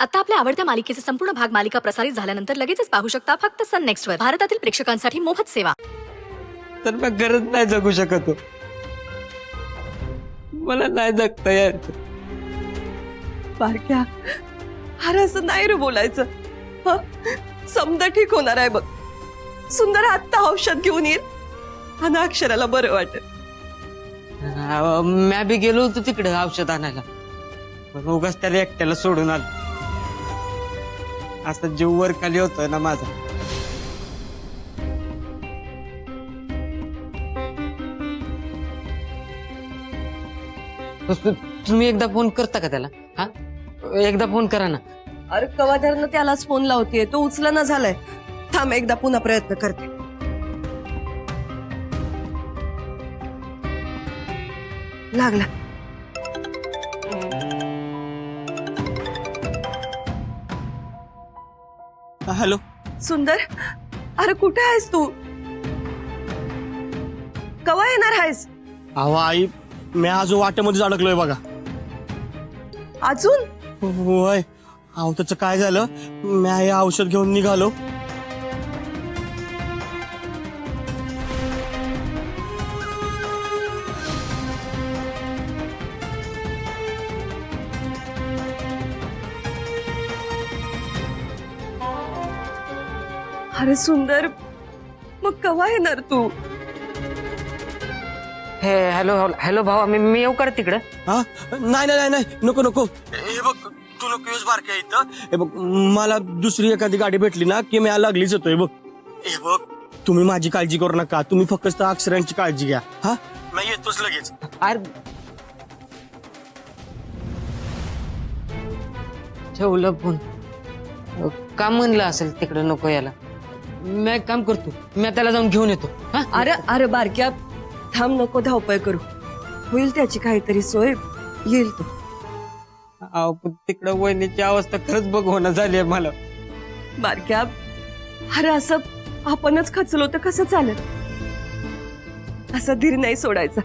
आता आपल्या आवडत्या मालिकेचे संपूर्ण भाग मालिका प्रसारित झाल्यानंतर लगेचच पाहू शकता फक्त सन नेक्स्ट वर. भारतातील प्रेक्षकांसाठी मोफत सेवा. तर मी गरज नाही जगू शकत हो. मला नाही जगता यायचं. बारक्या, अरे असं नाही रे बोलायचं. हं? समजा ठीक होणार आहे बघ. सुंदर आत्ता औषध घेऊन येईल आणि अक्षराला बरं वाटेल. म्या बी गेलो होतो तिकडे औषध आणायला, पण उगाच त्याला एकट्याला सोडून आलो. असं जीव वर खाली होतोय ना माझा. तुम्ही एकदा फोन करता का त्याला? हा, एकदा फोन करा ना. अरे कवाधरनं त्यालाच फोन लावतीये, तो उचलना झालाय. थांब एकदा पुन्हा प्रयत्न करते. लागला. हॅलो सुंदर, अरे कुठे आहेस तू? कवा येणार आहेस? अहो आई, मी आज वाटेमध्येच अडकलोय बघा. अजून? होय. अहो त्याचं काय झालं, मी हे औषध घेऊन निघालो. अरे सुंदर, मग कवा येणार तू? हे हॅलो हॅलो भावा, मी येऊ का रे तिकडं? हा, नाही नाही नाही नको नको. हे बघ, तू नको येऊस बारक्या इथं. हे बघ, मला दुसरी एखादी गाडी भेटली ना की मी लागलीच येतोय बघ. हे बघ, तुम्ही माझी काळजी करू नका. तुम्ही फक्त अक्षरांची काळजी घ्या. हा, मी येतोच लगेच. अरे ठेवलं फोन. का म्हणलं असेल तिकडं नको यायला. मी एक काम करतो, मी त्याला जाऊन घेऊन येतो. हा, अरे अरे बारक्या, थांब, नको धावपळ करू. होईल त्याची काहीतरी सोय, येईल तो. अहो, पण तिकडं वहिनीची अवस्था खरंच बघवणं झाली आहे मला. बारक्या, अरे असं आपणच खचलो तर कसं चालेल? असा धीर नाही सोडायचा.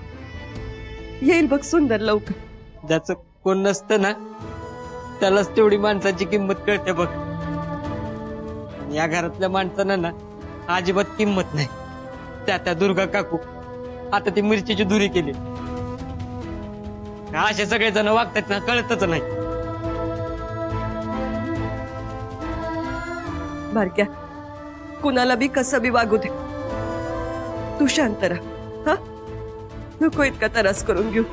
येईल बघ सुंदर लवकर. ज्याचं कोण नसतं ना, त्यालाच तेवढी माणसाची किंमत कळते बघ. या घरातल्या माणसानं ना अजिबात किंमत नाही. त्या दुर्गा काकू आता ती मिरचीची दुरी केली. असे सगळे जण वागतात ना, कळतच नाही. बारक्या, कुणाला बी कसं बी वागू दे, तू शांत राहा. हा, नको इतका त्रास करून घेऊ.